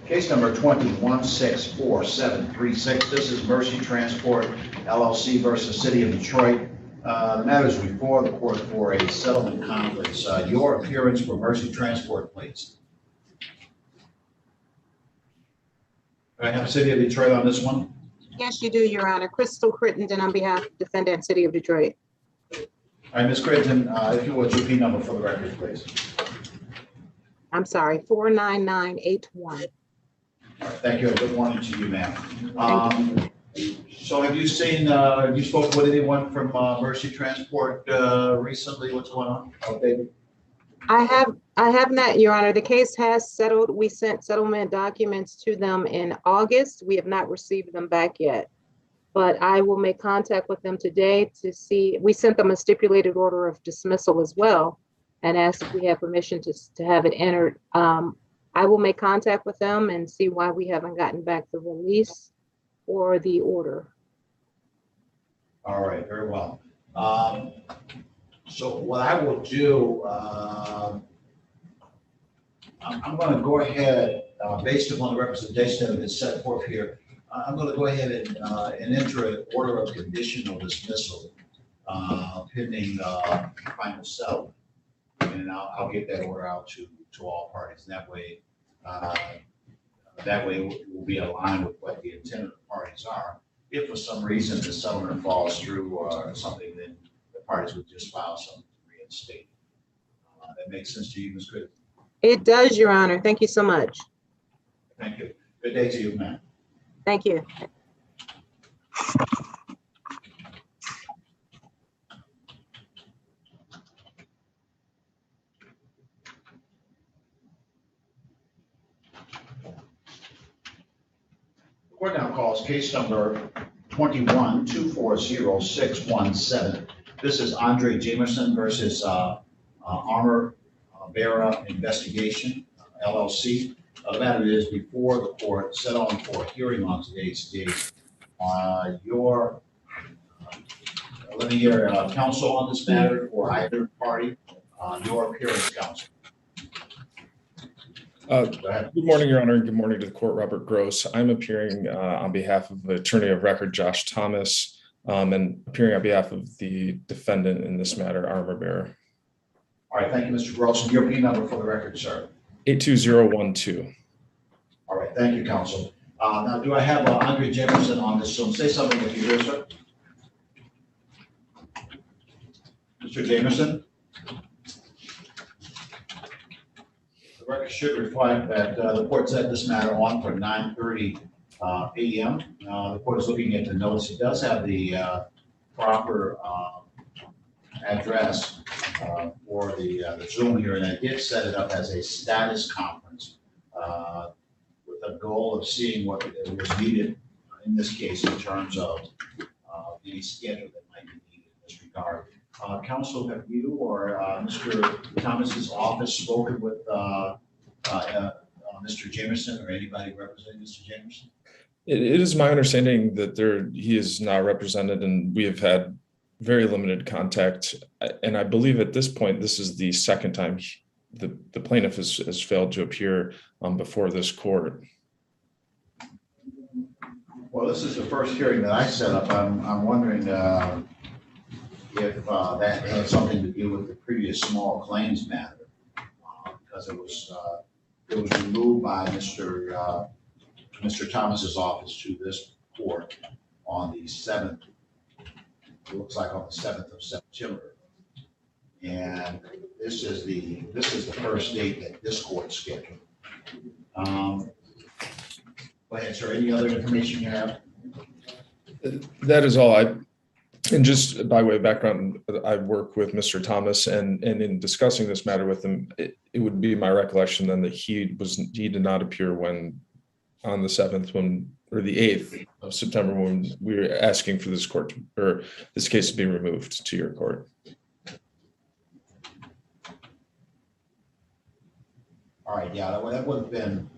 Case number 21-64736. This is Mercy Transport LLC versus City of Detroit. The matter is before the court for a settlement conference. Your appearance for Mercy Transport, please. Do I have City of Detroit on this one? Yes, you do, Your Honor. Crystal Crittenden on behalf of defendant City of Detroit. All right, Ms. Crittenden, if you would, your P number for the record, please. I'm sorry, 49981. Thank you. Good morning to you, ma'am. So have you seen, have you spoken with anyone from Mercy Transport recently? What's going on? Oh, David? I have not, Your Honor. The case has settled. We sent settlement documents to them in August. We have not received them back yet. But I will make contact with them today to see. We sent them a stipulated order of dismissal as well and asked if we have permission to have it entered. I will make contact with them and see why we haven't gotten back the release or the order. All right, very well. So what I will do, I'm going to go ahead, based upon the representation that is set forth here, I'm going to go ahead and enter an order of conditional dismissal pending final settlement. And I'll get that order out to all parties. That way we'll be aligned with what the intent of the parties are. If for some reason the settlement falls through or something, then the parties would just file something to reinstate. That makes sense to you, Ms. Crittenden? It does, Your Honor. Thank you so much. Thank you. Good day to you, ma'am. Thank you. The court now calls case number 21-240617. This is Andre Jamerson versus Armor Bearer Investigation, LLC. The matter is before the court, set on for a hearing on today's date. Let me hear counsel on this matter for either party. Your appearance, counsel. Good morning, Your Honor. Good morning to the court. Robert Gross. I'm appearing on behalf of the attorney of record, Josh Thomas, and appearing on behalf of the defendant in this matter, Armor Bearer. All right, thank you, Mr. Gross. Your P number for the record, sir. 82012. All right, thank you, counsel. Now, do I have Andre Jamerson on this? So say something if you hear, sir. Mr. Jamerson? The record should reflect that the court set this matter on for 9:30 a.m. The court is looking at the notes. It does have the proper address for the Zoom here, and I did set it up as a status conference with the goal of seeing what was needed in this case in terms of the schedule that might be needed in this regard. Counsel, have you or Mr. Thomas's office spoken with Mr. Jamerson or anybody representing Mr. Jamerson? It is my understanding that he is not represented, and we have had very limited contact. And I believe at this point, this is the second time the plaintiff has failed to appear before this court. Well, this is the first hearing that I set up. I'm wondering if that had something to do with the previous small claims matter, because it was removed by Mr. Thomas's office to this court on the 7th. It looks like on the 7th of September, and this is the first date that this court scheduled. Go ahead, sir. Any other information you have? That is all. And just by way of background, I work with Mr. Thomas, and in discussing this matter with him, it would be my recollection then that he did not appear when on the 7th or the 8th of September when we were asking for this court or this case to be removed to your court. All right, yeah, that would have been.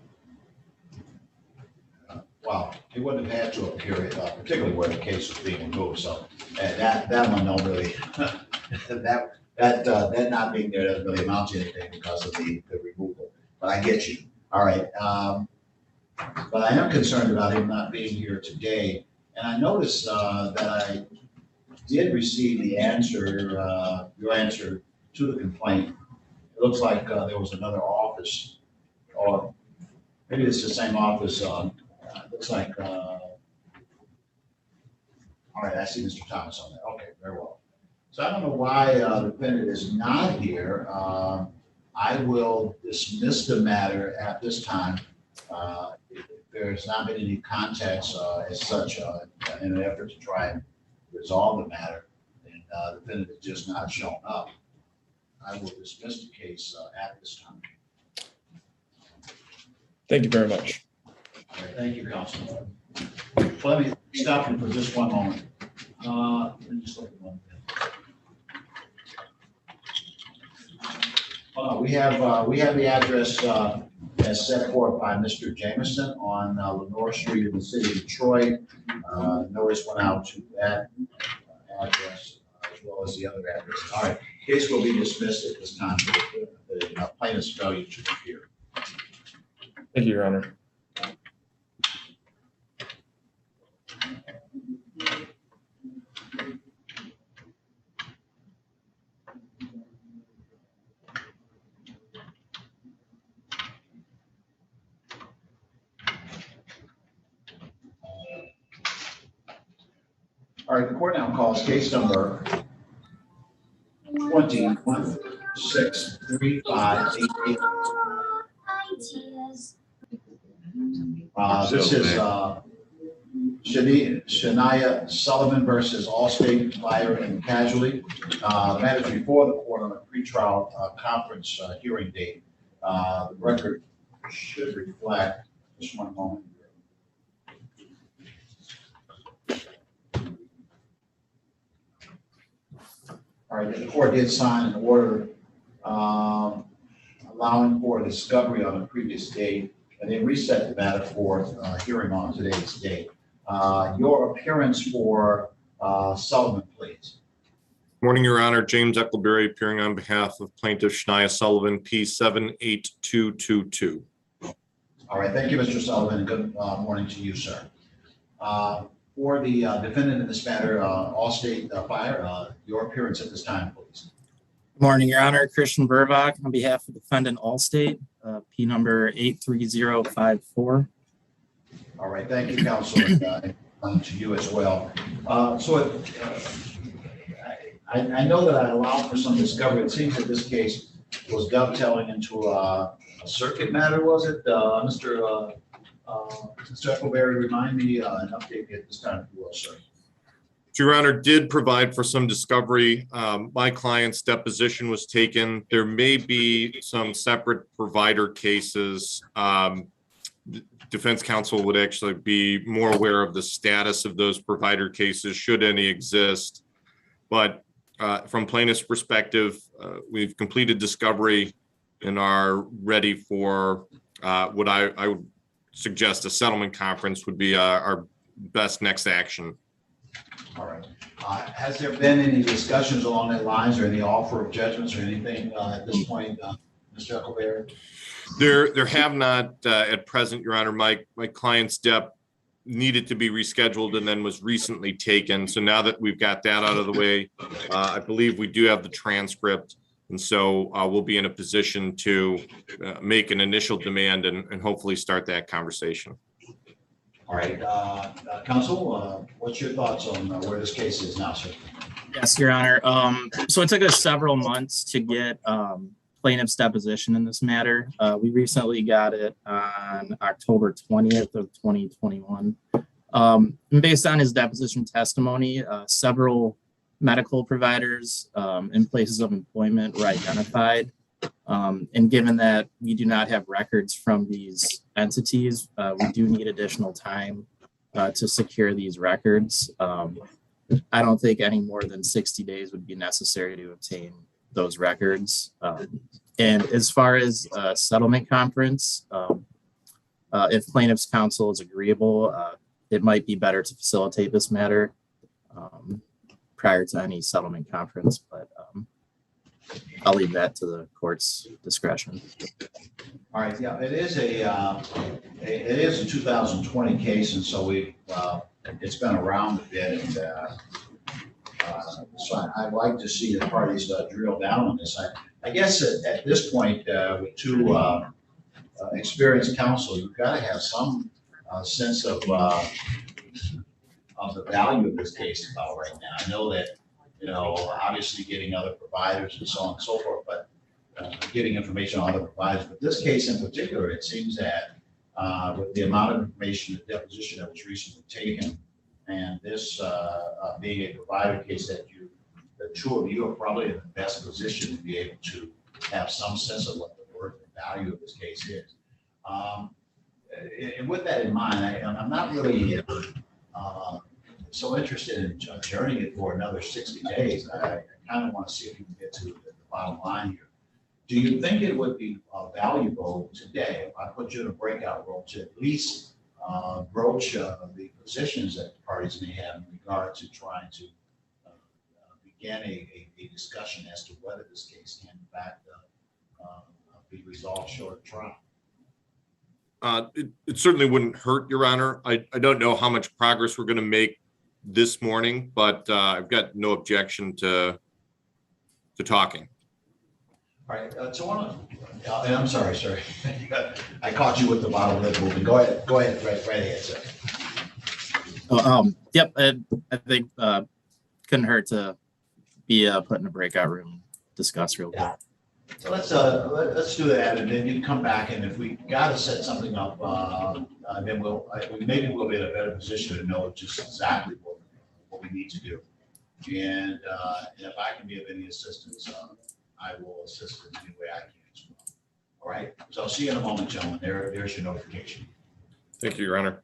Well, he wouldn't have had to appear, particularly where the case was being removed. So that one don't really that not being there doesn't really amount to anything because of the removal. But I get you. All right. But I am concerned about him not being here today. And I noticed that I did receive the answer, your answer to the complaint. It looks like there was another office, or maybe it's the same office. It looks like, all right, I see Mr. Thomas on there. Okay, very well. So I don't know why the defendant is not here. I will dismiss the matter at this time. If there's not been any contacts as such in an effort to try and resolve the matter, and the defendant has just not shown up, I will dismiss the case at this time. Thank you very much. All right, thank you, Councilman. Let me stop you for just one moment. Let me just look at one thing. We have the address as set forth by Mr. Jameson on Lenore Street in the city of Detroit. Notice went out to that address as well as the other address. All right, case will be dismissed at this time for the plaintiff's failure to appear. Thank you, Your Honor. All right, the court now calls case number 21-63588. This is Shania Sullivan versus Allstate Fire and Casualty. The matter is before the court on a pretrial conference hearing date. The record should reflect, just one moment. All right, the court did sign an order allowing for discovery on a previous date, and they reset the matter for hearing on today's date. Your appearance for Sullivan, please. Morning, Your Honor. James Eckleberry appearing on behalf of Plaintiff Shania Sullivan, P78222. All right, thank you, Mr. Sullivan, and good morning to you, sir. For the defendant in this matter, Allstate Fire, your appearance at this time, please. Good morning, Your Honor. Christian Burbach on behalf of defendant Allstate, P number 83054. All right, thank you, counsel, and to you as well. I know that I allowed for some discovery. It seems that this case was dovetailing into a circuit matter, was it? Mr. Eckleberry, remind me and update me at this time, if you will, sir. Your Honor did provide for some discovery. My client's deposition was taken. There may be some separate provider cases. Defense counsel would actually be more aware of the status of those provider cases, should any exist. But from plaintiff's perspective, we've completed discovery and are ready for what I would suggest a settlement conference would be our best next action. All right. Has there been any discussions along that lines or any offer of judgments or anything at this point, Mr. Eckleberry? There have not at present, Your Honor. My client's dep needed to be rescheduled and then was recently taken. So now that we've got that out of the way, I believe we do have the transcript. And so we'll be in a position to make an initial demand and hopefully start that conversation. All right, counsel, what's your thoughts on where this case is now, sir? Yes, Your Honor. So it took us several months to get plaintiff's deposition in this matter. We recently got it on October 20th of 2021. And based on his deposition testimony, several medical providers and places of employment were identified. And given that we do not have records from these entities, we do need additional time to secure these records. I don't think any more than 60 days would be necessary to obtain those records. And as far as settlement conference, if plaintiff's counsel is agreeable, it might be better to facilitate this matter prior to any settlement conference, but I'll leave that to the court's discretion. All right, yeah, it is a 2020 case, and so it's been around a bit, and so I'd like to see the parties drill down on this. I guess at this point, with two experienced counsel, you've got to have some sense of the value of this case about right now. I know that, obviously getting other providers and so on and so forth, but getting information on other providers. But this case in particular, it seems that with the amount of information, the deposition that was recently taken, and this being a provider case that the two of you are probably in the best position to be able to have some sense of what the worth and value of this case is. And with that in mind, I'm not really so interested in adjourning it for another 60 days. I kind of want to see if you can get to the bottom line here. Do you think it would be valuable today, if I put you in a breakout role, to at least broach the positions that the parties may have in regard to trying to begin a discussion as to whether this case can in fact be resolved short of trial? It certainly wouldn't hurt, Your Honor. I don't know how much progress we're going to make this morning, but I've got no objection to talking. All right, so and I'm sorry, sir. I caught you with the bottom lip moving. Go ahead, right ahead, sir. Yep, I think couldn't hurt to be put in a breakout room and discuss real quick. Yeah. So let's do that, and then you come back, and if we got to set something up, then maybe we'll be in a better position to know just exactly what we need to do. And if I can be of any assistance, I will assist in any way I can as well. All right. So I'll see you in a moment, gentlemen. There's your notification. Thank you, Your Honor.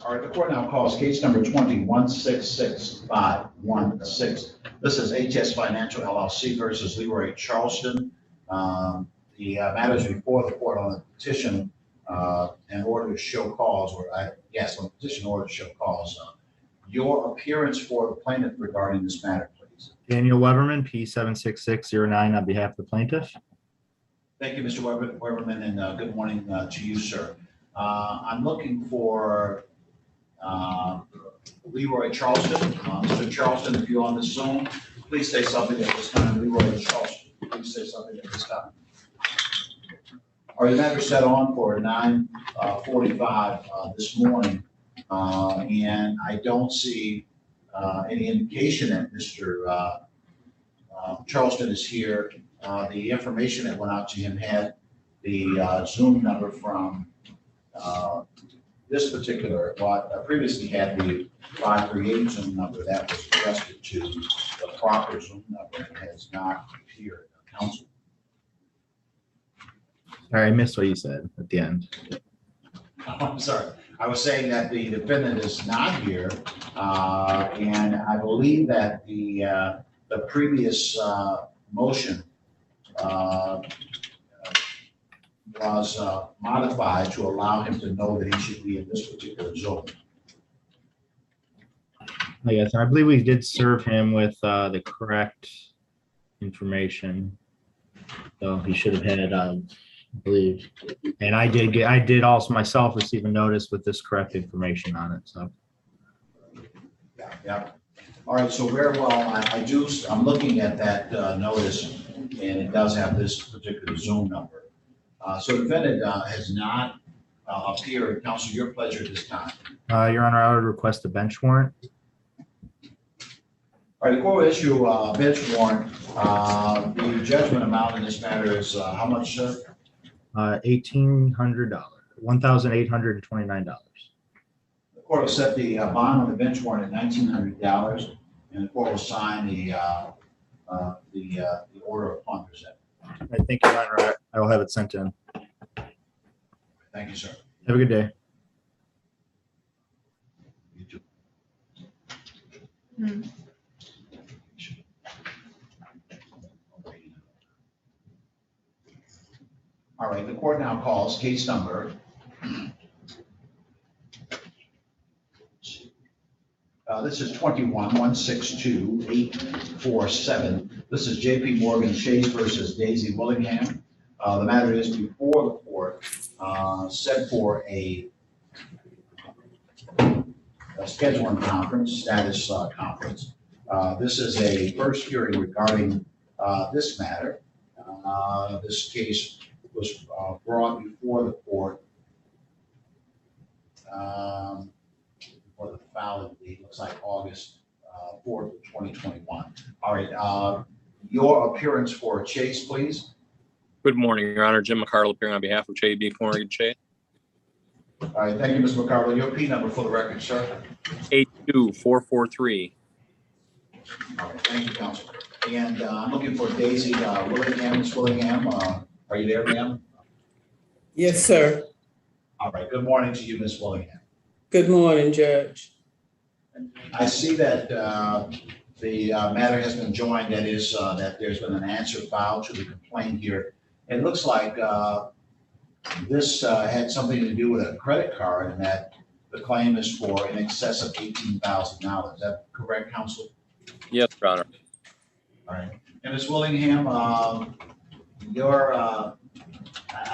All right, the court now calls case number 21-66516. This is HS Financial LLC versus Leroy Charleston. The matter is before the court on the petition in order to show cause, on the petition order to show cause. Your appearance for the plaintiff regarding this matter, please. Daniel Weberman, P76609 on behalf of the plaintiff. Thank you, Mr. Weberman, and good morning to you, sir. I'm looking for Leroy Charleston. Mr. Charleston, if you're on the Zoom, please say something at this time. Leroy Charleston, please say something at this time. Our matter set on for 9:45 this morning, and I don't see any indication that Mr. Charleston is here. The information that went out to him had the Zoom number from this particular, previously had the 538 Zoom number that was adjusted to the proper Zoom number and has not appeared. Counsel. Sorry, I missed what you said at the end. Oh, I'm sorry. I was saying that the defendant is not here, and I believe that the previous motion was modified to allow him to know that he should be in this particular zone. Yes, I believe we did serve him with the correct information. So he should have had, I believe, and I did also myself receive a notice with this correct information on it. So. Yeah. All right. So very well. I'm looking at that notice, and it does have this particular Zoom number. So the defendant has not appeared. Counsel, your pleasure at this time. Your Honor, I would request a bench warrant. All right, the court will issue a bench warrant. The judgment amount in this matter is how much, sir? $1,800, $1,829. The court will set the bond on the bench warrant at $1,900, and the court will sign the order upon present. I think, Your Honor, I will have it sent in. Thank you, sir. Have a good day. You too. All right, the court now calls case number This is 21-162-847. This is JP Morgan Chase versus Daisy Willingham. The matter is before the court, set for a scheduling conference, status conference. This is a first hearing regarding this matter. This case was brought before the court for the filing date, looks like August 4th, 2021. All right, your appearance for Chase, please. Good morning, Your Honor. Jim McCardle appearing on behalf of J.B. Morgan Chase. All right, thank you, Mr. McCarville. Your P number for the record, sir. 82443. All right, thank you, counsel. And I'm looking for Daisy Willingham. Ms. Willingham, are you there, ma'am? Yes, sir. All right, good morning to you, Ms. Willingham. Good morning, Judge. I see that the matter has been joined, that is, that there's been an answer filed to the complaint here. It looks like this had something to do with a credit card, and that the claim is for in excess of $18,000. Is that correct, counsel? Yes, Your Honor. All right. And Ms. Willingham, I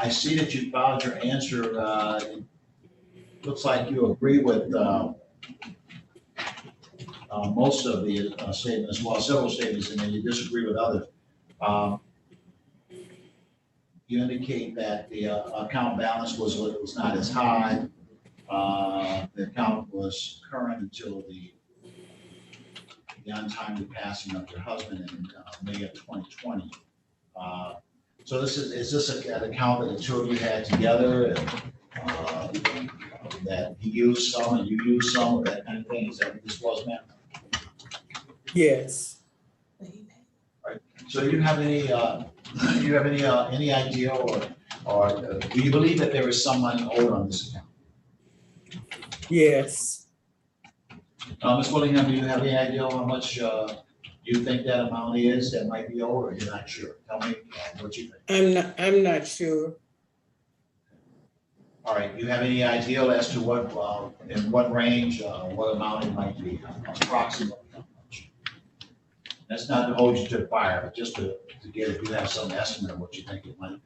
see that you filed your answer. It looks like you agree with most of the statements, well, several statements, and then you disagree with others. You indicate that the account balance was not as high. The account was current until the untimely passing of your husband in May of 2020. So is this an account that the two of you had together, and that he used some and you used some, or that kind of thing? Is that what this was, ma'am? Yes. So you have any idea, or do you believe that there is some money owed on this account? Yes. Ms. Willingham, do you have any idea how much you think that amount is that might be owed, or you're not sure? Tell me what you think. I'm not sure. All right, you have any idea as to what, in what range, what amount it might be, approximately how much? That's not to hold you to the fire, but just to get, if you have some estimate of what you think it might be.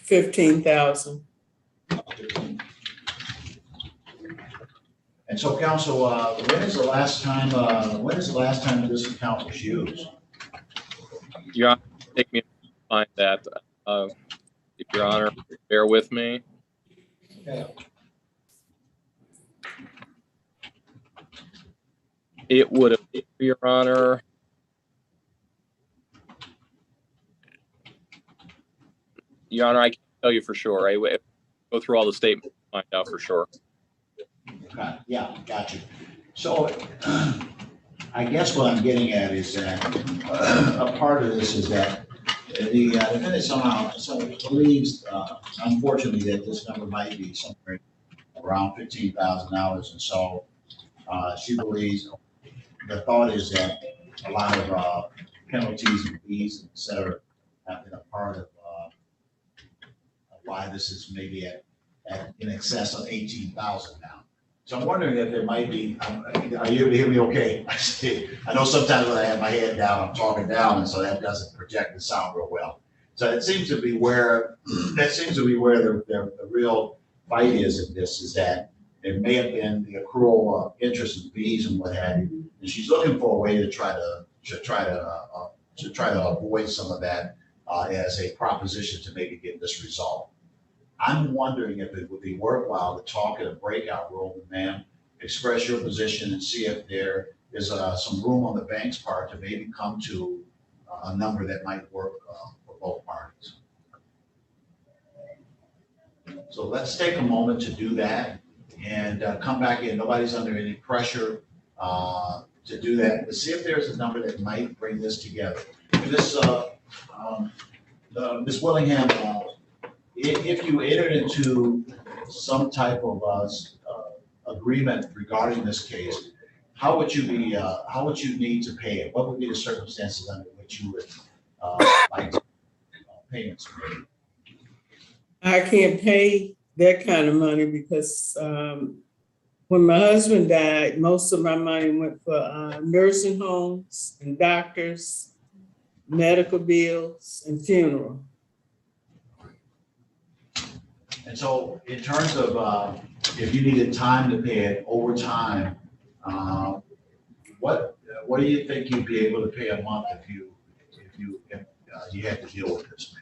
15,000. And so, counsel, when is the last time that this account was used? Your Honor, take me to find that. If Your Honor, bear with me. Okay. It would appear, Your Honor. Your Honor, I can't tell you for sure. I go through all the statements to find out for sure. Okay, yeah, got you. So I guess what I'm getting at is that a part of this is that the defendant somehow believes, unfortunately, that this number might be somewhere around $15,000. And so she believes, the thought is that a lot of penalties and fees, et cetera, have been a part of why this is maybe at in excess of 18,000 now. So I'm wondering if there might be, are you able to hear me okay? I know sometimes when I have my head down, I'm talking down, and so that doesn't project the sound real well. So it seems to be where, the real fight is in this, is that there may have been the accrual of interest and fees and what have you. And she's looking for a way to try to avoid some of that as a proposition to maybe get this resolved. I'm wondering if it would be worthwhile to talk in a breakout room, ma'am, express your position and see if there is some room on the bank's part to maybe come to a number that might work for both parties. So let's take a moment to do that and come back in. Nobody's under any pressure to do that, but see if there's a number that might bring this together. This, Ms. Willingham, if you entered into some type of agreement regarding this case, how would you need to pay it? What would be the circumstances under which you would like payments made? I can't pay that kind of money because When my husband died, most of my money went for nursing homes and doctors, medical bills, and funeral. And so in terms of, if you needed time to pay it over time, what do you think you'd be able to pay a month if you had to deal with this?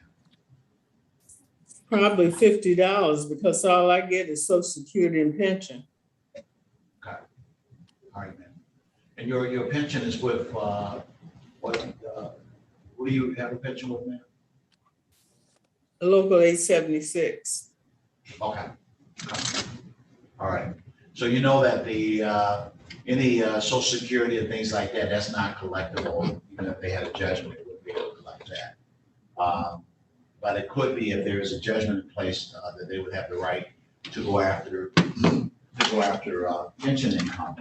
Probably $50 because all I get is Social Security and pension. Okay. All right, man. And your pension is with, what do you have a pension with, man? Local 876. Okay. All right. So you know that the, any Social Security and things like that, that's not collectible, even if they had a judgment, it wouldn't be able to collect that. But it could be if there is a judgment in place, that they would have the right to go after pension income.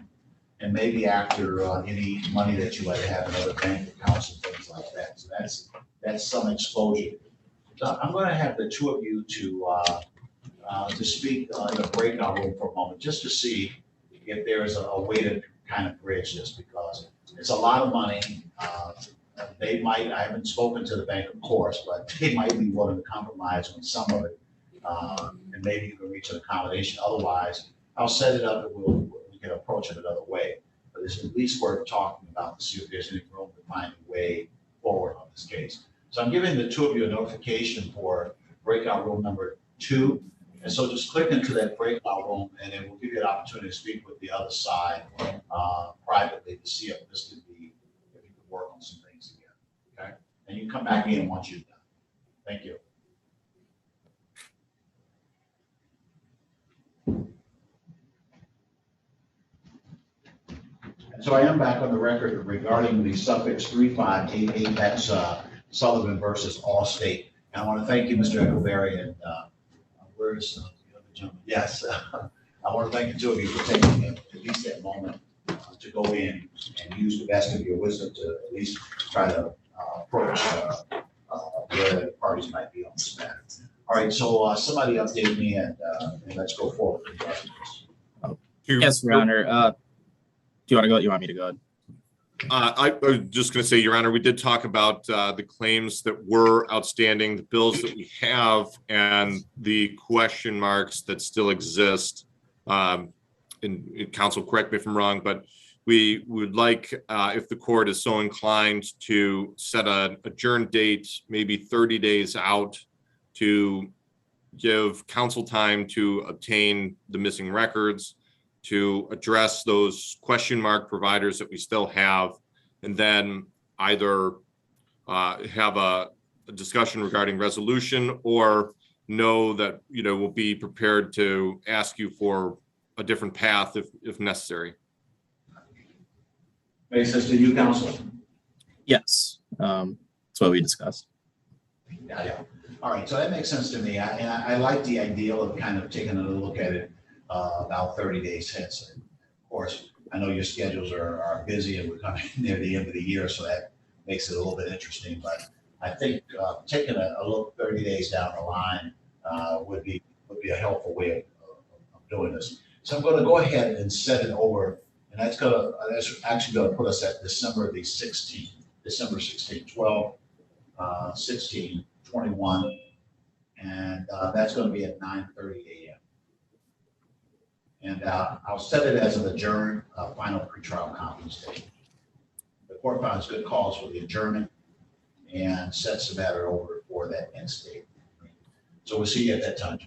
And maybe after any money that you might have in other bank accounts and things like that. So that's some exposure. So I'm going to have the two of you to speak in a breakout room for a moment, just to see if there is a way to kind of bridge this, because it's a lot of money. They might, I haven't spoken to the bank, of course, but they might be willing to compromise on some of it. And maybe you can reach an accommodation. Otherwise, I'll set it up and we can approach it another way. But it's at least worth talking about to see if there's any room to find a way forward on this case. So I'm giving the two of you a notification for breakout room number 2. And so just click into that breakout room and then we'll give you an opportunity to speak with the other side privately to see if this could be, if you could work on some things together. Okay? And you can come back in once you've done. Thank you. And so I am back on the record regarding the suffix 3588. That's Sullivan versus Allstate. And I want to thank you, Mr. Echeverry, and where's the other gentleman? Yes, I want to thank the two of you for taking at least that moment to go in and use the best of your wisdom to at least try to approach where the parties might be on this matter. All right, so somebody update me and let's go forward. Yes, Your Honor. Do you want to go? You want me to go ahead? I was just going to say, Your Honor, we did talk about the claims that were outstanding, the bills that we have, and the question marks that still exist. And counsel, correct me if I'm wrong, but we would like, if the court is so inclined, to set an adjourned date, maybe 30 days out, to give counsel time to obtain the missing records, to address those question mark providers that we still have, and then either have a discussion regarding resolution or know that, we'll be prepared to ask you for a different path if necessary. Makes sense to you, counsel? Yes, that's what we discussed. Yeah. All right, so that makes sense to me. I like the ideal of kind of taking a look at it about 30 days hence. And of course, I know your schedules are busy and we're coming near the end of the year, so that makes it a little bit interesting. But I think taking a look 30 days down the line would be a helpful way of doing this. So I'm going to go ahead and set it over, and that's actually going to put us at December 16th, 12, 16, 21, and that's going to be at 9:30 a.m. And I'll set it as an adjourned final pretrial conference date. The court finds good cause for the adjournment and sets the matter over for that next date. So we'll see you at that time.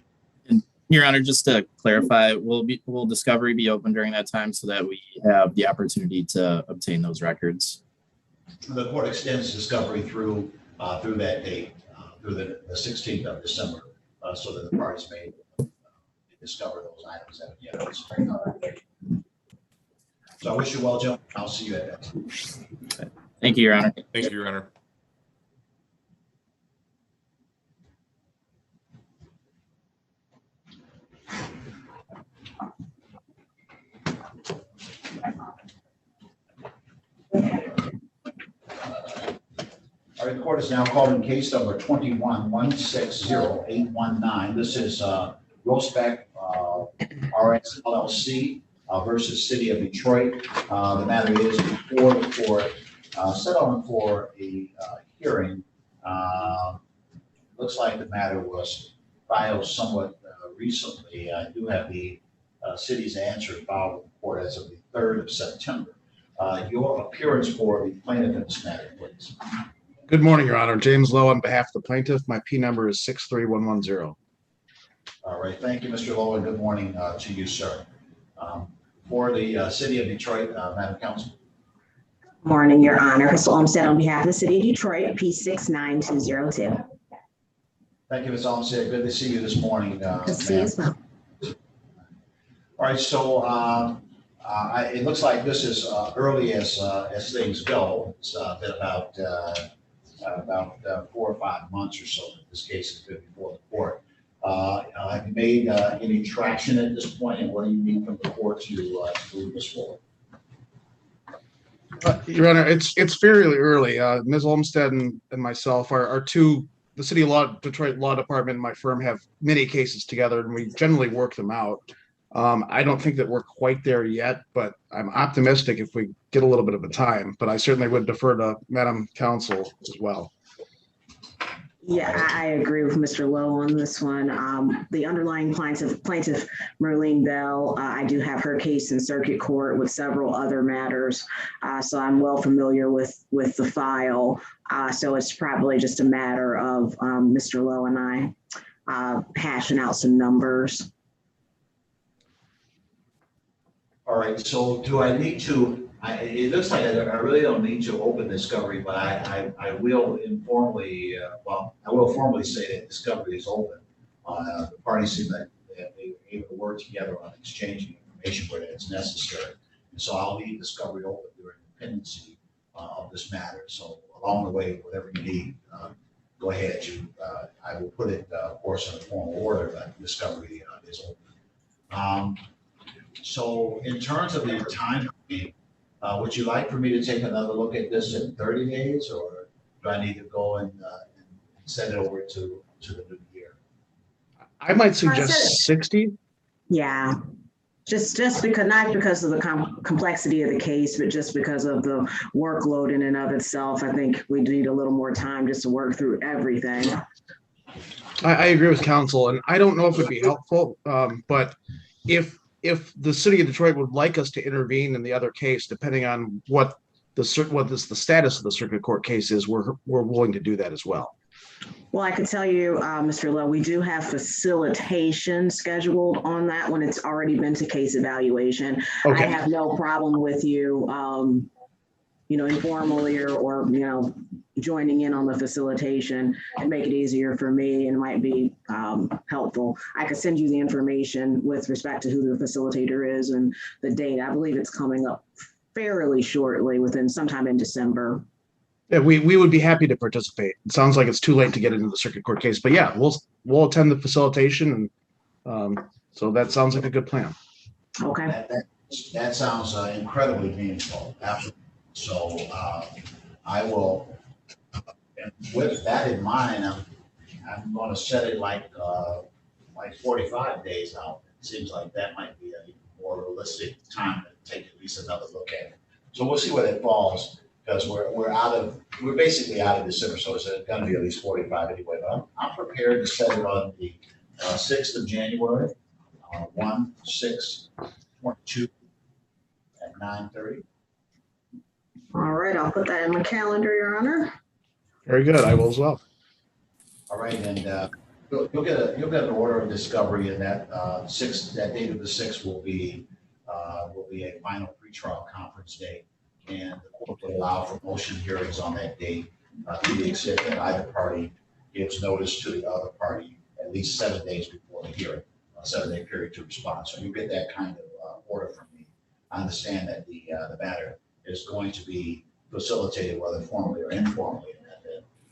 Your Honor, just to clarify, will discovery be open during that time so that we have the opportunity to obtain those records? The court extends discovery through that date, through the 16th of December, so that the parties may discover those items that have yet. So I wish you well, Joe. I'll see you at that time. Thank you, Your Honor. Thank you, Your Honor. All right, the court is now calling case number 21-160819. This is Rosbeck RX LLC versus City of Detroit. The matter is before the court, set on for a hearing. Looks like the matter was filed somewhat recently. I do have the city's answer filed with the court as of the 3rd of September. Your appearance for the plaintiff in this matter, please. Good morning, Your Honor. James Lowe on behalf of the plaintiff. My P number is 63110. All right, thank you, Mr. Lowe, and good morning to you, sir. For the City of Detroit, Madam Counsel. Morning, Your Honor. Crystal Olmsted on behalf of the City of Detroit, P69202. Thank you, Ms. Olmsted. Good to see you this morning. Good to see you as well. All right, so it looks like this is early as things go. It's been about 4 or 5 months or so that this case has been before the court. Have you made any traction at this point, and what do you need from the court to move this forward? Your Honor, it's fairly early. Ms. Olmsted and myself are two, the City of Detroit Law Department and my firm have many cases together, and we generally work them out. I don't think that we're quite there yet, but I'm optimistic if we get a little bit of a time, but I certainly would defer to Madam Counsel as well. Yeah, I agree with Mr. Lowe on this one. The underlying plaintiff Merlene Bell, I do have her case in circuit court with several other matters. So I'm well familiar with the file. So it's probably just a matter of Mr. Lowe and I hashing out some numbers. All right, so do I need to, it looks like I really don't need to open discovery, but I will informally, I will formally say that discovery is open. The parties seem that they were able to work together on exchanging information where it's necessary. And so I'll leave discovery open during the pendency of this matter. So along the way, whatever you need, go ahead. I will put it, of course, in a formal order, but discovery is open. So in terms of the time, would you like for me to take another look at this in 30 days, or do I need to go and send it over to the new year? I might suggest 60. Yeah, just because, not because of the complexity of the case, but just because of the workload in and of itself. I think we need a little more time just to work through everything. I agree with counsel, and I don't know if it'd be helpful, but if the City of Detroit would like us to intervene in the other case, depending on what the status of the circuit court case is, we're willing to do that as well. Well, I can tell you, Mr. Lowe, we do have facilitation scheduled on that when it's already been to case evaluation. Okay. I have no problem with you, informally or joining in on the facilitation and make it easier for me, and might be helpful. I could send you the information with respect to who the facilitator is and the date. I believe it's coming up fairly shortly, within sometime in December. Yeah, we would be happy to participate. It sounds like it's too late to get into the circuit court case, but yeah, we'll attend the facilitation, and so that sounds like a good plan. Okay. That sounds incredibly meaningful. Absolutely. So I will, and with that in mind, I'm going to set it like 45 days out. It seems like that might be a more realistic time to take at least another look at it. So we'll see where that falls, because we're basically out of December, so it's going to be at least 45 anyway. But I'm prepared to set it on the 6th of January, 1/6/22 at 9:30. All right, I'll put that in my calendar, Your Honor. Very good. I will as well. All right, and you'll get an order of discovery, and that date of the 6th will be a final pretrial conference date, and the court will allow for motion hearings on that date to the extent that either party gives notice to the other party at least 7 days before the hearing, a 7-day period to respond. So you get that kind of order from me. I understand that the matter is going to be facilitated, whether formally or informally, and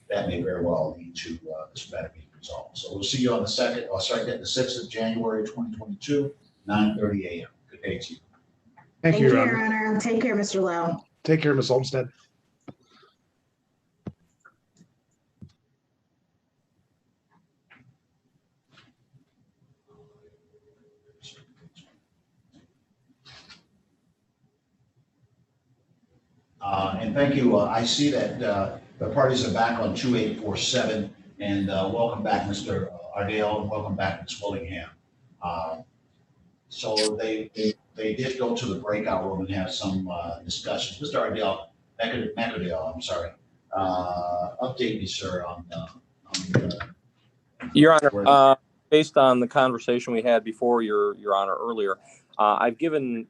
that may very well lead to this matter being resolved. So we'll see you on the 2nd, or sorry, the 6th of January, 2022, 9:30 a.m. Good day to you. Thank you, Your Your Honor. Honor. Take care, Mr. Lowe. Take care, Ms. Olmsted. And thank you. I see that the parties are back on 2847. And welcome back, Mr. Ardale, and welcome back, Ms. Willingham. So they did go to the breakout room and have some discussions. Mr. Ardale, McAdale, I'm sorry. Update me, sir, on Your Honor, based on the conversation we had before, Your Honor, earlier, I've given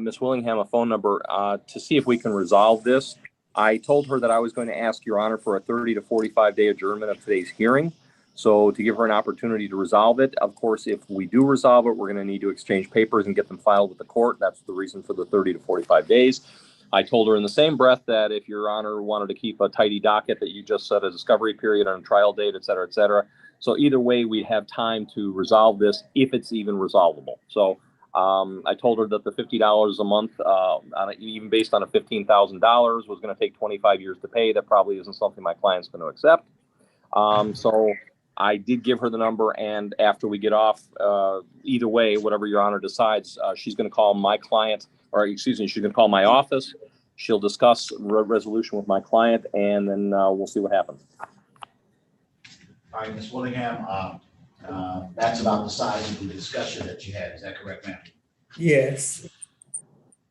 Ms. Willingham a phone number to see if we can resolve this. I told her that I was going to ask Your Honor for a 30 to 45 day adjournment of today's hearing. So to give her an opportunity to resolve it. Of course, if we do resolve it, we're going to need to exchange papers and get them filed with the court. That's the reason for the 30 to 45 days. I told her in the same breath that if Your Honor wanted to keep a tidy docket, that you just set a discovery period on a trial date, et cetera, et cetera. So either way, we'd have time to resolve this if it's even resolvable. So I told her that the $50 a month, even based on a $15,000, was going to take 25 years to pay. That probably isn't something my client's going to accept. So I did give her the number, and after we get off, either way, whatever Your Honor decides, she's going to call my client, or excuse me, she's going to call my office. She'll discuss resolution with my client, and then we'll see what happens. All right, Ms. Willingham, that's about the size of the discussion that you had. Is that correct, ma'am? Yes.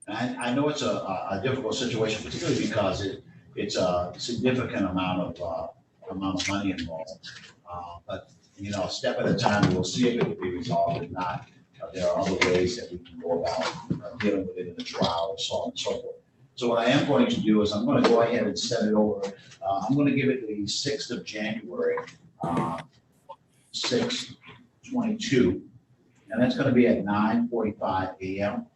And I know it's a difficult situation, particularly because it's a significant amount of money involved. But you know, a step at a time, we'll see if it can be resolved. If not, there are other ways that we can go about dealing with it in the trial, so on and so forth. So what I am going to do is I'm going to go ahead and send it over. I'm going to give it the 6th of January, 6/22, and that's going to be at 9:45 a.m.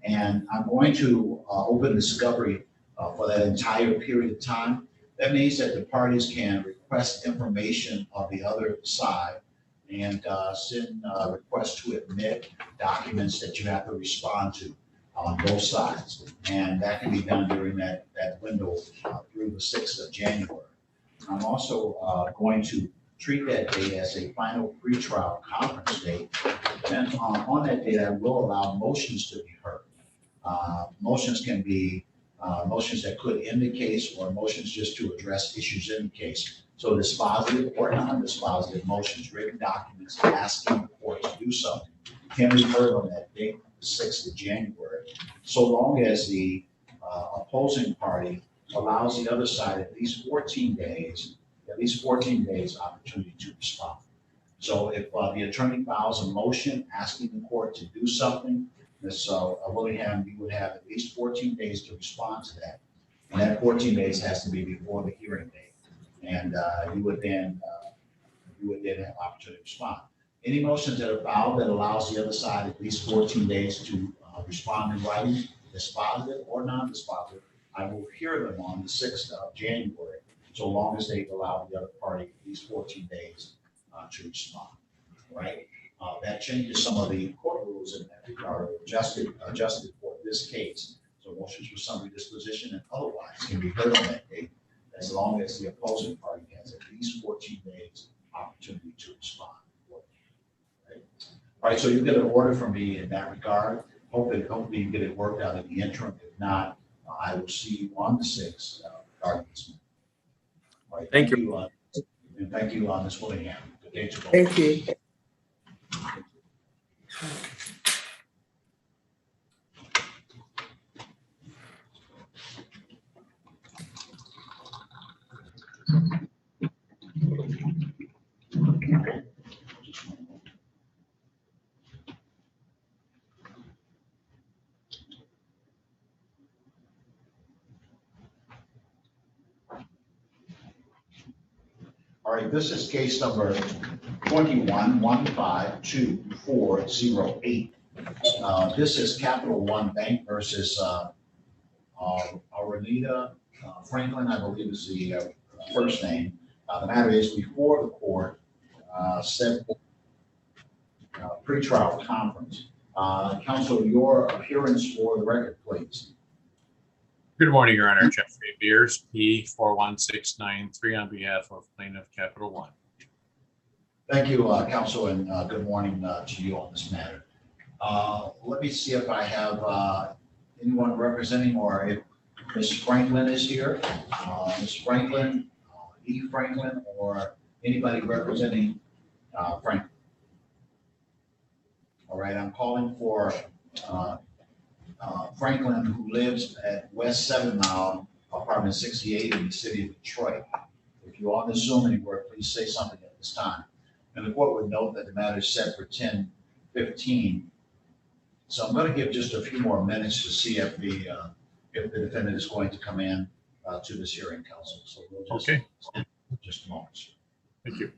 And I'm going to open discovery for that entire period of time. That means that the parties can request information of the other side and send requests to admit documents that you have to respond to on both sides. And that can be done during that window through the 6th of January. I'm also going to treat that day as a final pretrial conference date. And on that date, I will allow motions to be heard. Motions can be motions that could end the case, or motions just to address issues in the case. So dispositive or non-dispositive motions, written documents asking the court to do something can be heard on that date, the 6th of January, so long as the opposing party allows the other side at least 14 days opportunity to respond. So if the attorney files a motion asking the court to do something, Ms. Willingham, you would have at least 14 days to respond to that. And that 14 days has to be before the hearing date. And you would then have opportunity to respond. Any motions that are filed that allows the other side at least 14 days to respond in writing, dispositive or non-dispositive, I will hear them on the 6th of January, so long as they allow the other party at least 14 days to respond, right? That changes some of the court rules in that regard, adjusted for this case. So motions for summary disposition and otherwise can be heard on that date, as long as the opposing party has at least 14 days opportunity to respond. Right? All right, so you get an order from me in that regard. Hopefully you get it worked out in the interim. If not, I will see you on the 6th regarding this. All right, Thank you. And thank you, Ms. Willingham. Good day to both. Thank you. All right, this is case number 21-152-408. This is Capital One Bank versus Arenita Franklin, I believe is the first name. The matter is before the court, set pretrial conference. Counsel, your appearance for the record, please. Good morning, Your Honor. Jeffrey Beers, P41693, on behalf of Plaintiff Capital One. Thank you, counsel, and good morning to you on this matter. Let me see if I have anyone representing, or if Ms. Franklin is here. Ms. Franklin, E. Franklin, or anybody representing Franklin. All right, I'm calling for Franklin, who lives at West 7 Mile, apartment 68 in the city of Detroit. If you're on the Zoom anywhere, please say something at this time. And the court would note that the matter is set for 10:15. So I'm going to give just a few more minutes to see if the defendant is going to come in to this hearing, counsel. So we'll just a moment. Thank you.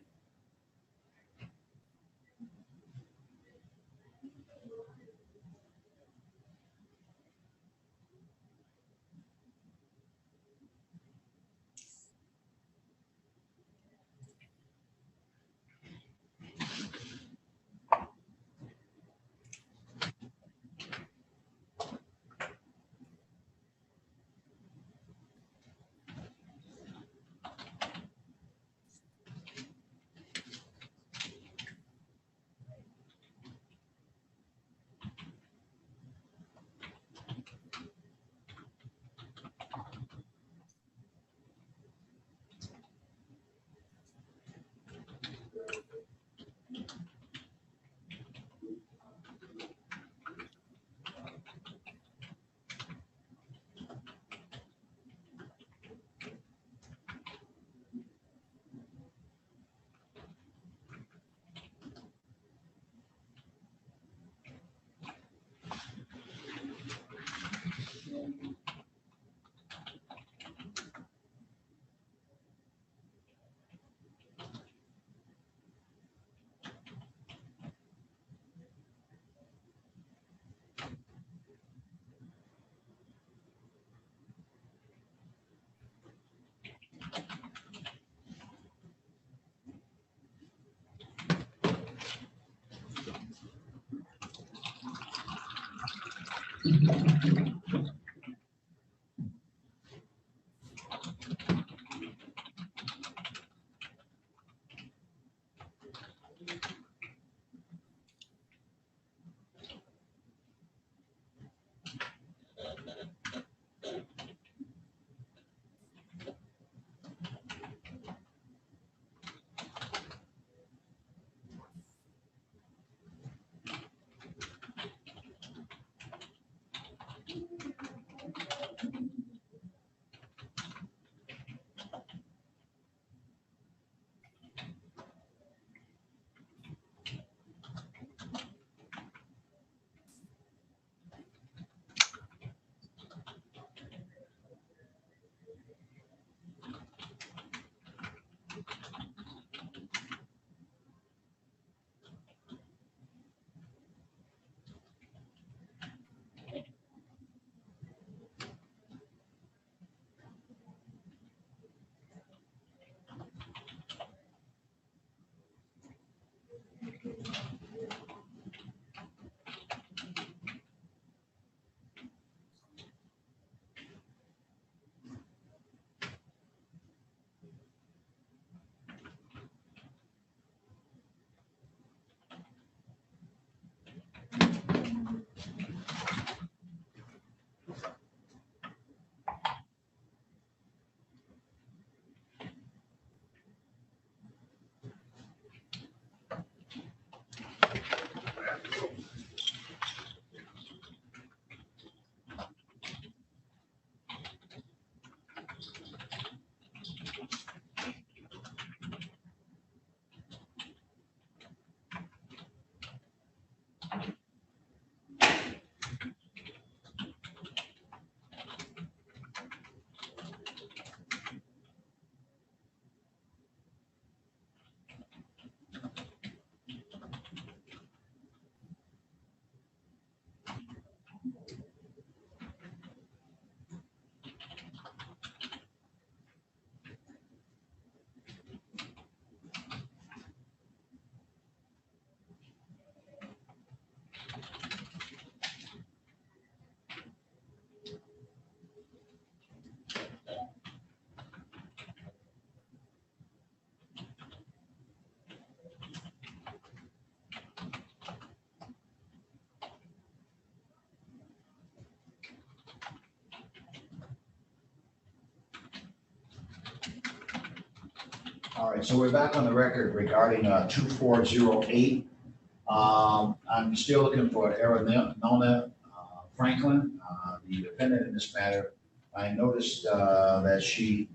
All right, so we're back on the record regarding 2408. I'm still looking for Nona Franklin, the defendant in this matter. I noticed that she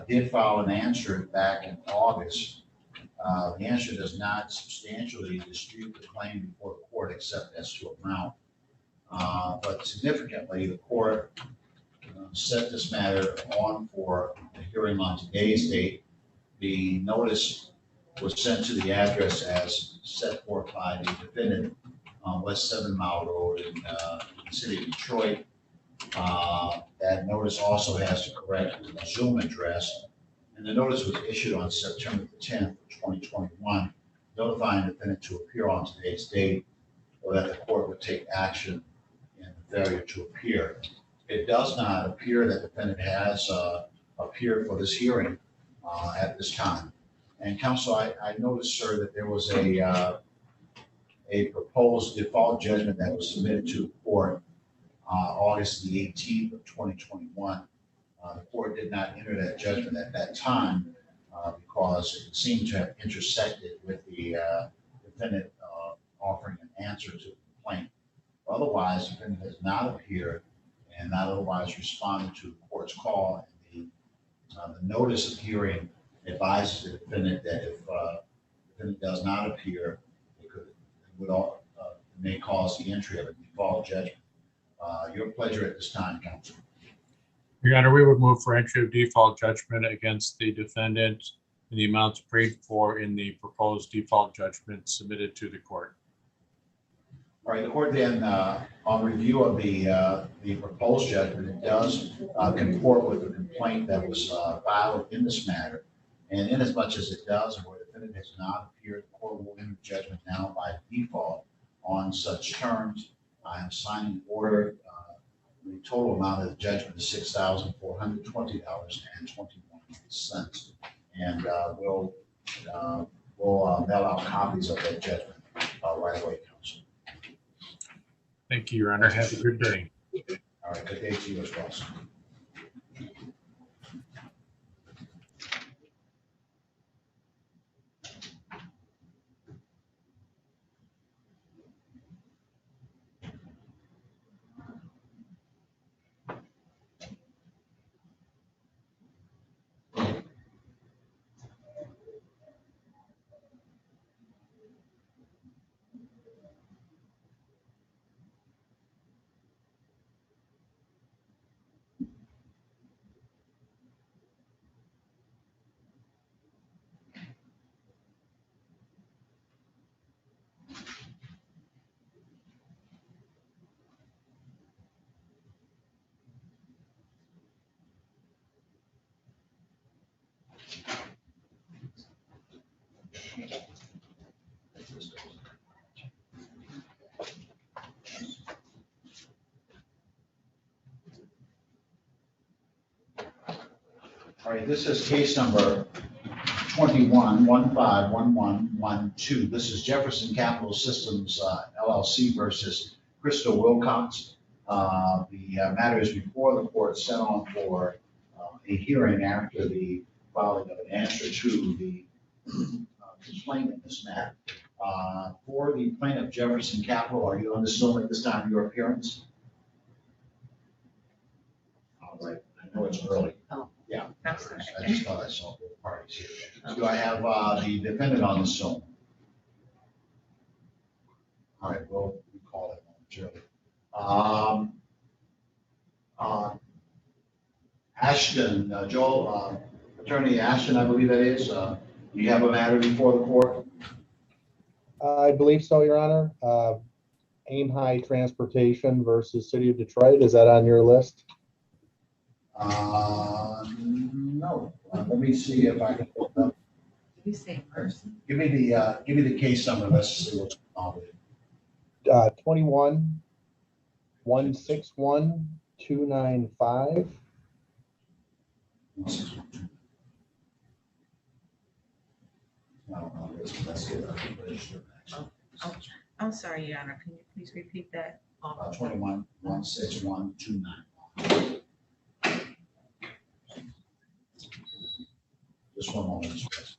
did file an answer back in August. The answer does not substantially dispute the claim before the court except as to amount. But significantly, the court set this matter on for a hearing on today's date. The notice was sent to the address as set forth by the defendant on West 7 Mile Road in the city of Detroit. That notice also has the correct Zoom address. And the notice was issued on September the 10th, 2021, notifying the defendant to appear on today's date or that the court would take action in the failure to appear. It does not appear that the defendant has appeared for this hearing at this time. And counsel, I noticed, sir, that there was a proposed default judgment that was submitted to the court August the 18th of 2021. The court did not enter that judgment at that time because it seemed to have intersected with the defendant offering an answer to the complaint. Otherwise, the defendant has not appeared and not otherwise responded to the court's call. And the notice of hearing advises the defendant that if the defendant does not appear, it may cause the entry of a default judgment. Your pleasure at this time, counsel. Your Honor, we would move for entry of default judgment against the defendant in the amounts paid for in the proposed default judgment submitted to the court. All right, the court then, on review of the proposed judgment, it does comport with the complaint that was filed in this matter. And in as much as it does, and where the defendant has not appeared, the court will enter judgment now by default on such terms. I am signing the order. The total amount of the judgment is $6,420.21. And we'll mail out copies of that judgment right away, counsel. Thank you, Your Honor. Have a good day. All right, good day to you as well, sir. All right, this is case number 21-151112. This is Jefferson Capital Systems LLC versus Crystal Wilcox. The matter is before the court, set on for a hearing after the filing of an answer to the complaint in this matter. For the plaintiff, Jefferson Capital, are you on the Zoom at this time of your appearance? All right, I know it's early. Oh. Yeah, I just thought I saw both parties here. Do I have the defendant on the Zoom? All right, we'll call it momentarily. Ashton, Joel, Attorney Ashton, I believe that is. Do you have a matter before the court? I believe so, Your Honor. Aim High Transportation versus City of Detroit. Is that on your list? No. Let me see if I can pull it up. Did you say person? Give me the case number. Let's see what's going on with it. 21-161-295. Let's get a register. Oh, I'm sorry, Your Honor. Can you please repeat that? 21-161-295. Just one moment, Mr. President.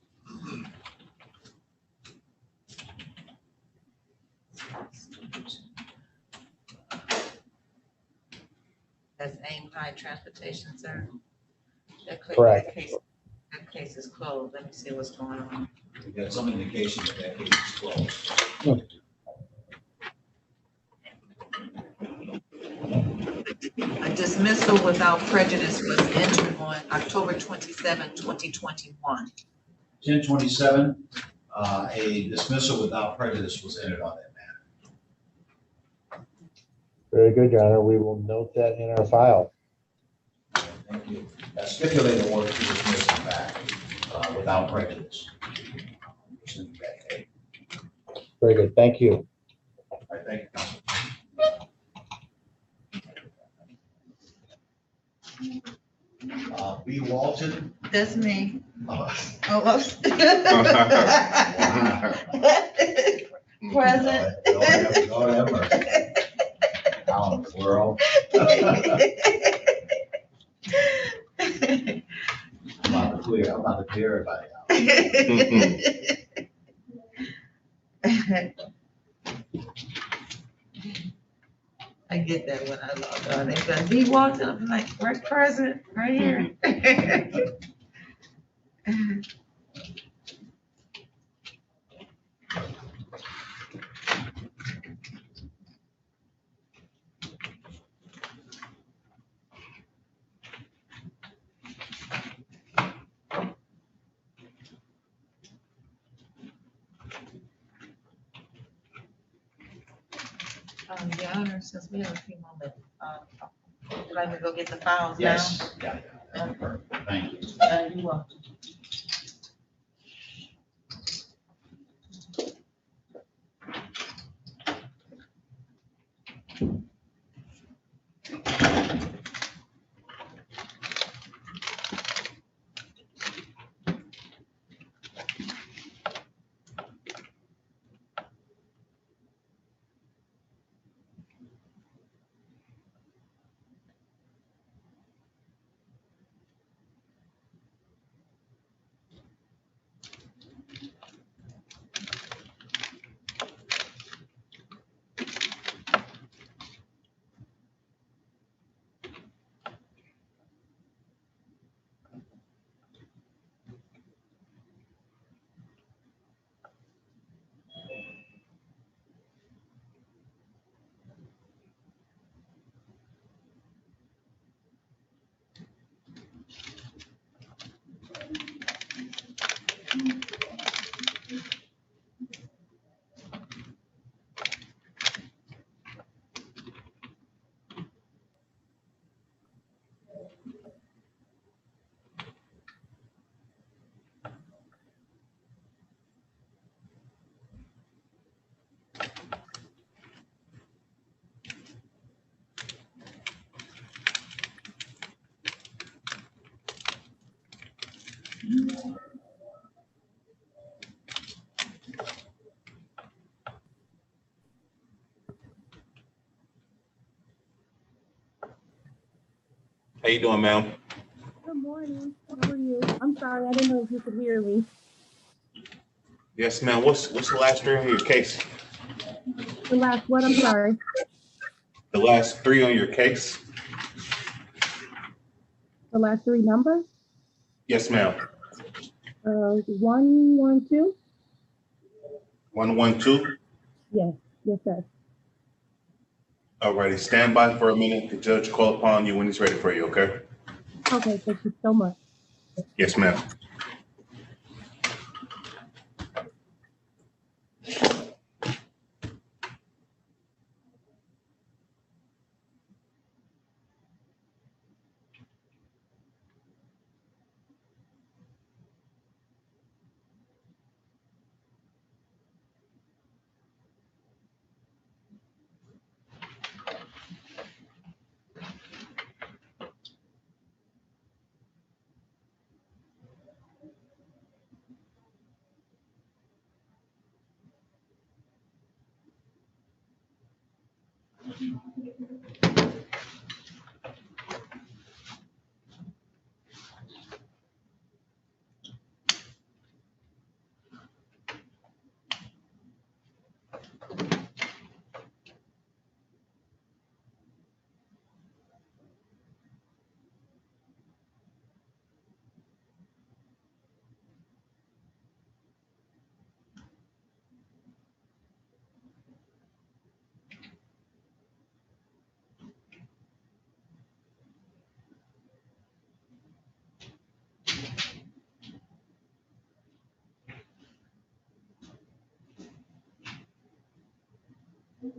That's Aim High Transportation, sir. Correct. That case is closed. Let me see what's going on. We got some indication that that case is closed. A dismissal without prejudice was entered on October 27, 2021. 1027, a dismissal without prejudice was entered on that matter. Very good, Your Honor. We will note that in our file. Thank you. Stipulated order to dismiss the back without prejudice. Very good. Thank you. All right, thank you, Counsel. B. Walton. That's me. Oh. Present. Lord have mercy. How in the world? I'm about to clear everybody out. I get that when I log on. They go, B Walton, I'm like, right present, right here. Your Honor, since we have a few moments, would you like me to go get the files now? Yes. Yeah, that's perfect. Thank you. You're welcome. How you doing, ma'am? Good morning. How are you? I'm sorry, I didn't know if you could hear me. Yes, ma'am. What's the last three on your case? The last what? I'm sorry. The last three on your case? The last three numbers? Yes, ma'am. 112? 112? Yes, yes, sir. Alrighty, stand by for a minute. The judge will call upon you when he's ready for you, okay? Okay, thank you so much. Yes, ma'am. Right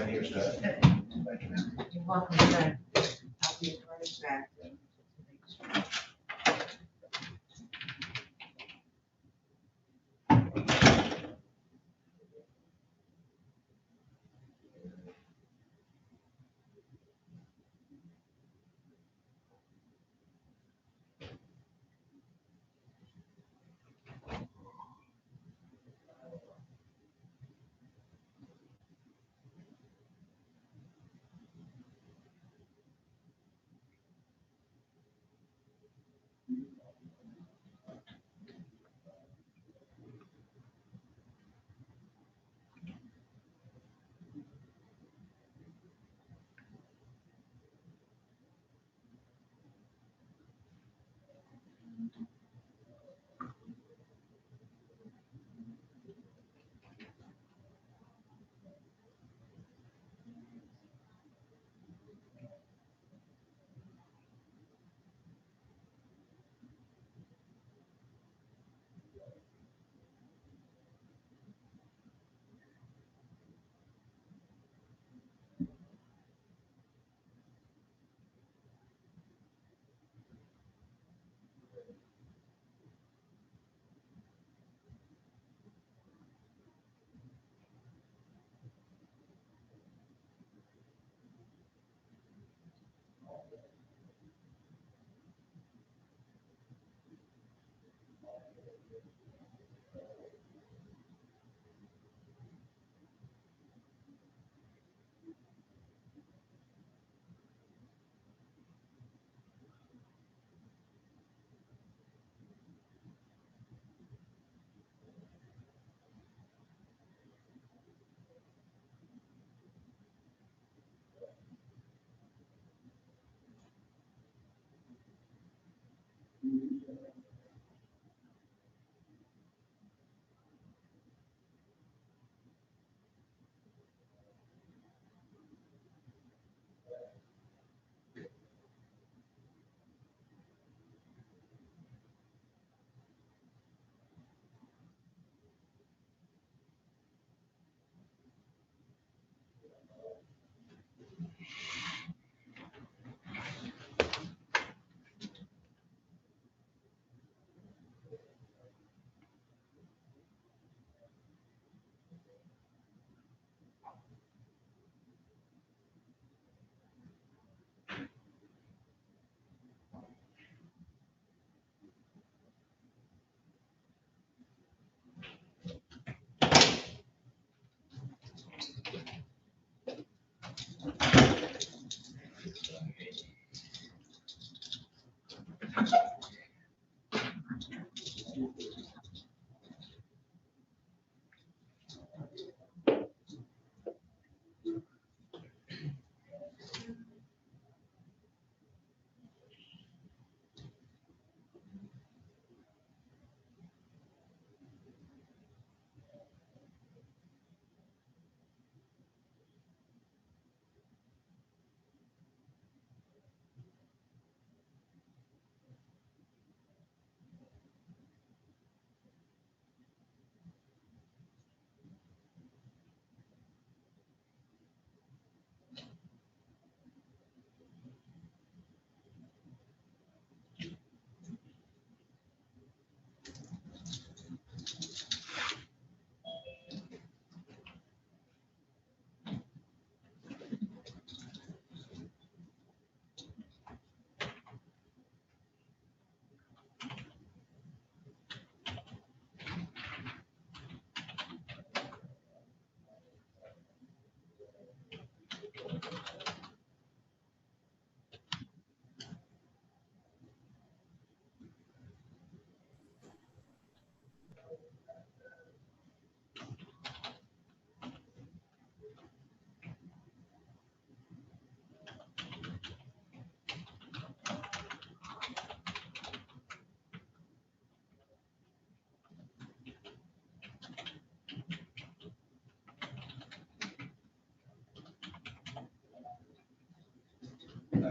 here is good. Thank you, ma'am. You're welcome, sir. I'll be right back.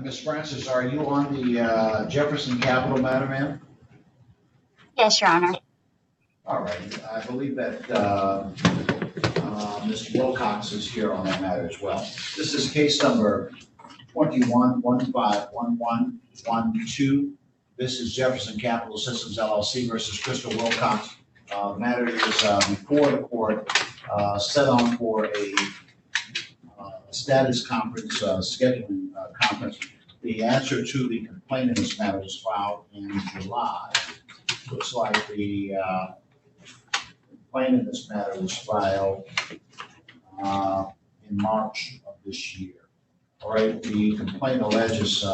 Ms. Francis, are you on the Jefferson Capital matter, ma'am? Yes, Your Honor. All right, I believe that Mr. Wilcox is here on that matter as well. This is case number 21-15-1112. This is Jefferson Capital Systems LLC versus Crystal Wilcox. The matter is before the court, set on for a status conference, scheduling conference. The answer to the complaint in this matter was filed in July. Looks like the complaint in this matter was filed in March of this year. All right, the complaint alleges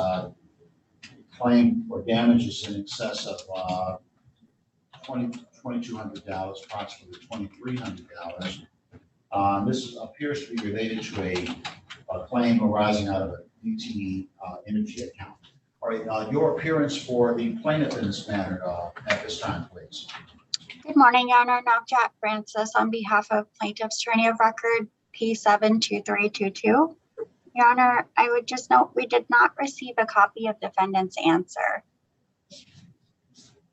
claim for damages in excess of $2,200, approximately $2,300. This appears to be related to a claim arising out of a DTE energy account. All right, your appearance for the plaintiff in this matter at this time, please. Good morning, Your Honor. Jack Francis on behalf of Plaintiff's Attorney of Record P72322. Your Honor, I would just note we did not receive a copy of defendant's answer.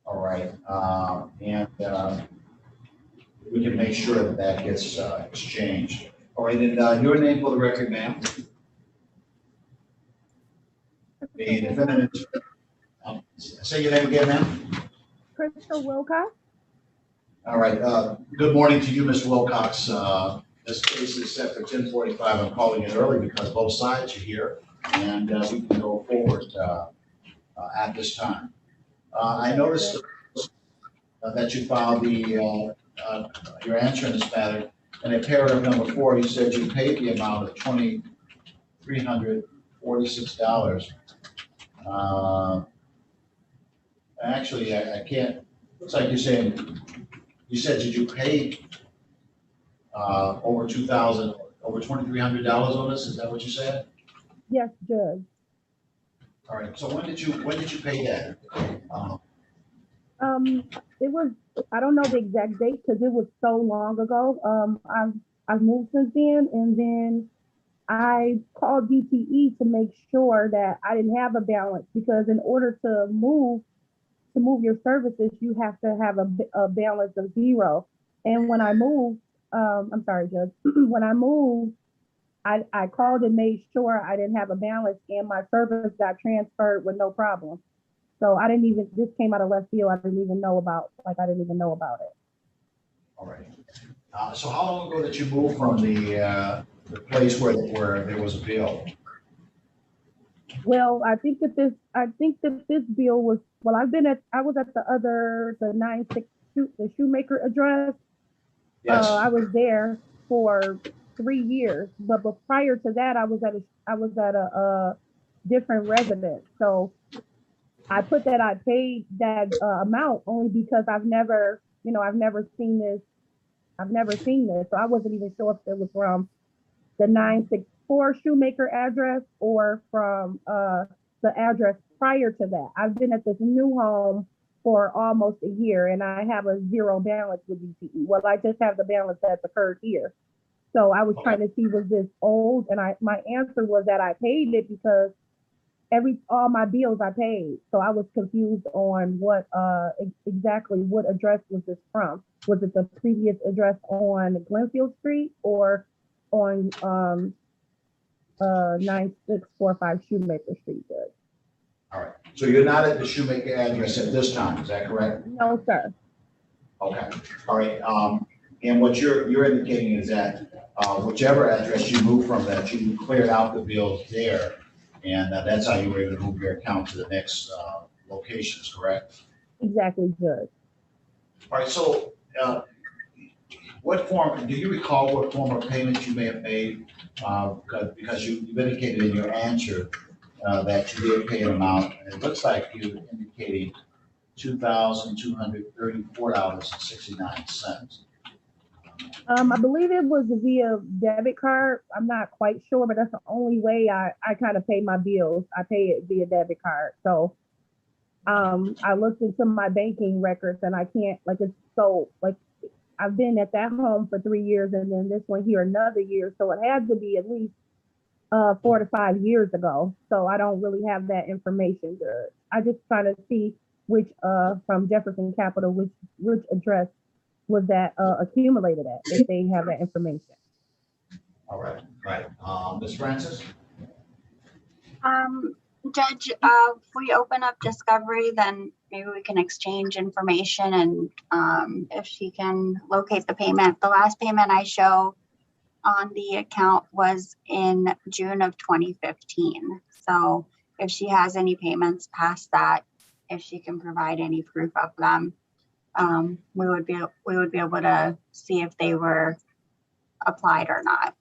All right, and we can make sure that that gets exchanged. All right, and your name for the record, ma'am? The defendant is, say your name again, ma'am? Crystal Wilcox. All right, good morning to you, Mr. Wilcox. This case is set for 10:45. I'm calling it early because both sides are here, and we can go forward at this time. I noticed that you filed your answer in this matter, and in paragraph number 4, you said you paid the amount of $2,346. Actually, I can't. Looks like you're saying you said did you pay over $2,300 on this? Is that what you said? Yes, Judge. All right. So when did you pay that? It was, I don't know the exact date because it was so long ago. I've moved since then, and then I called DTE to make sure that I didn't have a balance, because in order to move your services, you have to have a balance of 0. And when I moved, I'm sorry, Judge, when I moved, I called and made sure I didn't have a balance, and my service got transferred with no problem. So I didn't even, this came out of left field. I didn't even know about it. All right. So how long ago did you move from the place where there was a bill? Well, I think that this bill was, well, I was at the 96 the Shoemaker address. Yes. I was there for 3 years, but prior to that, I was at a different residence. So I put that I paid that amount only because I've never seen this. So I wasn't even sure if it was from the 964 Shoemaker address or from the address prior to that. I've been at this new home for almost a year, and I have a 0 balance with DTE. Well, I just have the balance that's occurred here. So I was trying to see, was this old? And my answer was that I paid it because all my bills I paid. So I was confused on what exactly what address was this from? Was it the previous address on Glenfield Street or on 9645 Shoemaker Street? Judge? All right. So you're not at the Shoemaker address at this time, is that correct? No, sir. Okay. All right. And what you're indicating is that whichever address you moved from, that you cleared out the bills there, and that's how you were able to move your account to the next locations, correct? Exactly, Judge. All right. So do you recall what form of payment you may have made? Because you've indicated in your answer that you did pay an amount, and it looks like you indicated $2,234.69. I believe it was via debit card. I'm not quite sure, but that's the only way I kind of pay my bills. I pay it via debit card. So I looked into my banking records, and I can't, it's so, I've been at that home for 3 years, and then this one here another year. So it had to be at least 4 to 5 years ago. So I don't really have that information. I just trying to see which from Jefferson Capital, which address was that accumulated at, if they have that information. All right, right. Ms. Francis? Judge, if we open up discovery, then maybe we can exchange information, and if she can locate the payment. The last payment I show on the account was in June of 2015. So if she has any payments past that, if she can provide any proof of them, we would be able to see if they were applied or not.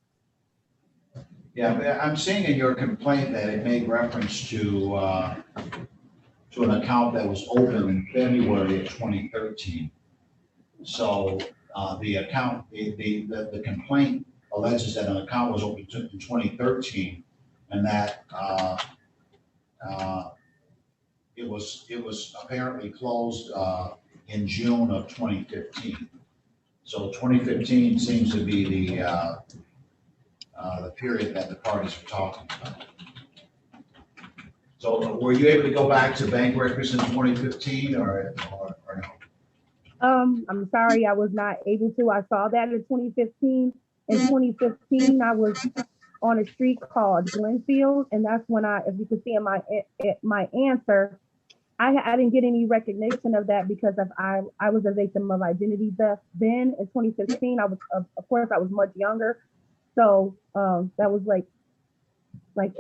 Yeah, I'm seeing in your complaint that it made reference to an account that was open in February of 2013. So the account, the complaint alleges that an account was opened in 2013, and that it was apparently closed in June of 2015. So 2015 seems to be the period that the parties were talking about. So were you able to go back to bank records in 2015 or no? I'm sorry, I was not able to. I saw that in 2015. In 2015, I was on a street called Glenfield, and that's when if you can see in my answer, I didn't get any recognition of that because I was a victim of identity theft. Then in 2015, I was of course I was much younger, so that was like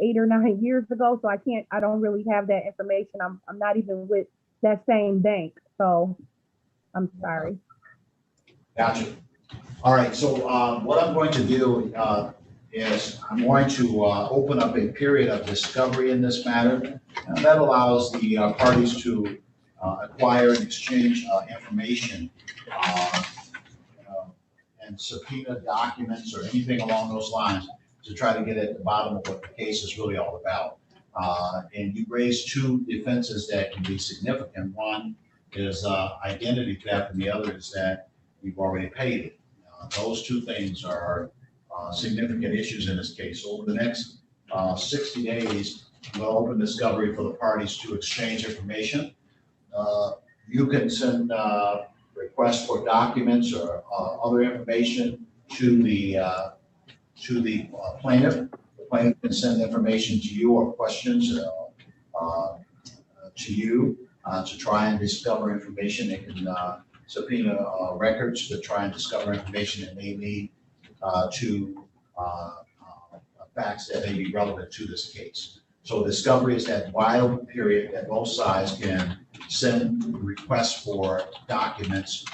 8 or 9 years ago. So I don't really have that information. I'm not even with that same bank, so I'm sorry. Gotcha. All right, so what I'm going to do is I'm going to open up a period of discovery in this matter. And that allows the parties to acquire and exchange information and subpoena documents or anything along those lines to try to get at the bottom of what the case is really all about. And you raised two defenses that can be significant. One is identity theft, and the other is that you've already paid it. Those two things are significant issues in this case. So over the next 60 days, we'll open discovery for the parties to exchange information. You can send requests for documents or other information to the plaintiff. The plaintiff can send information to you or questions to you to try and discover information. They can subpoena records to try and discover information that they need to facts that may be relevant to this case. So discovery is that vital period that both sides can send requests for documents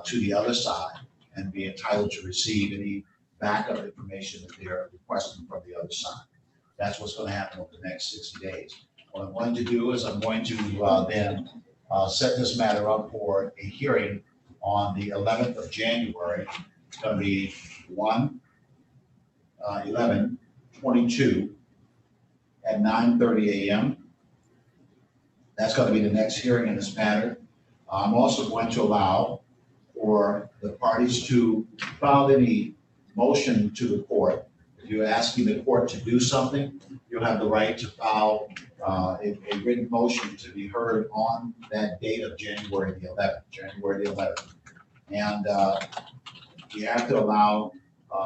to the other side and be entitled to receive any backup information that they're requesting from the other side. That's what's going to happen over the next 60 days. What I'm going to do is I'm going to then set this matter up for a hearing on the 11th of January. It's going to be 1/11/22 at 9:30 a.m. That's going to be the next hearing in this matter. I'm also going to allow for the parties to file any motion to the court. If you're asking the court to do something, you'll have the right to file a written motion to be heard on that date of January the 11th. And you have to allow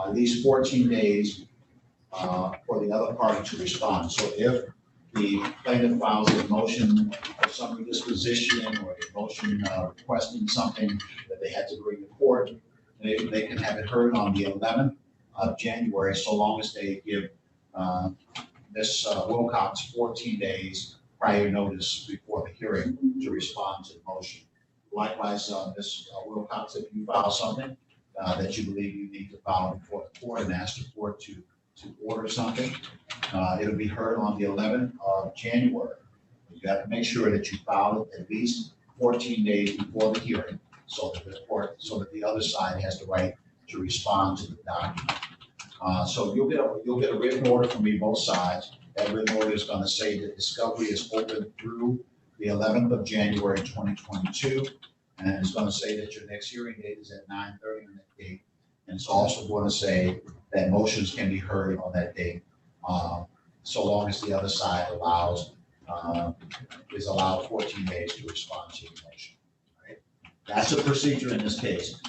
at least 14 days for the other party to respond. So if the plaintiff files a motion of summary disposition or a motion requesting something that they had to bring to court, they can have it heard on the 11th of January, so long as they give Ms. Wilcox 14 days prior notice before the hearing to respond to the motion. Likewise, Ms. Wilcox, if you file something that you believe you need to file before the court and ask the court to order something, it'll be heard on the 11th of January. You have to make sure that you file it at least 14 days before the hearing, so that the other side has the right to respond to the document. So you'll get a written order from me, both sides. That written order is going to say that discovery is open through the 11th of January 2022, and it's going to say that your next hearing date is at 9:30 on that date. And it's also going to say that motions can be heard on that date so long as the other side is allowed 14 days to respond to the motion. Right? That's a procedure in this case.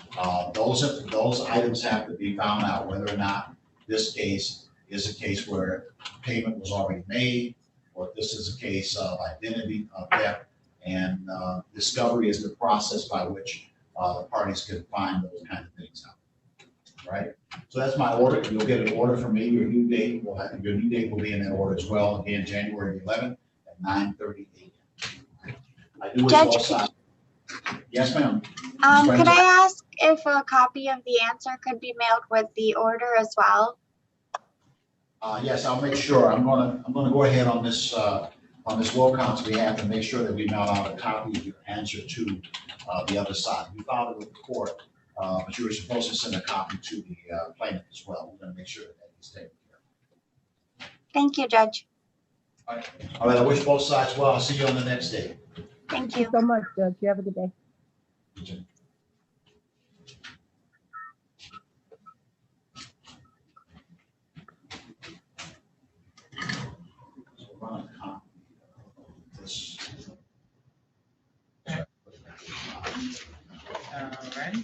Those items have to be found out, whether or not this case is a case where payment was already made, or if this is a case of identity of theft, and discovery is the process by which the parties can find those kind of things out. Right? So that's my order. You'll get an order from me. Your new date will be in that order as well. Again, January 11th at 9:30 a.m. I do wish both sides. Yes, ma'am. Could I ask if a copy of the answer could be mailed with the order as well? Yes, I'll make sure. I'm gonna go ahead on this Wilcox behalf and make sure that we mail out a copy of your answer to the other side. We filed it with the court, but you were supposed to send a copy to the plaintiff as well. We're gonna make sure that he's taken care of. Thank you, Judge. All right. I wish both sides well. I'll see you on the next day. Thank you so much, Judge. You have a good day. You too. All right.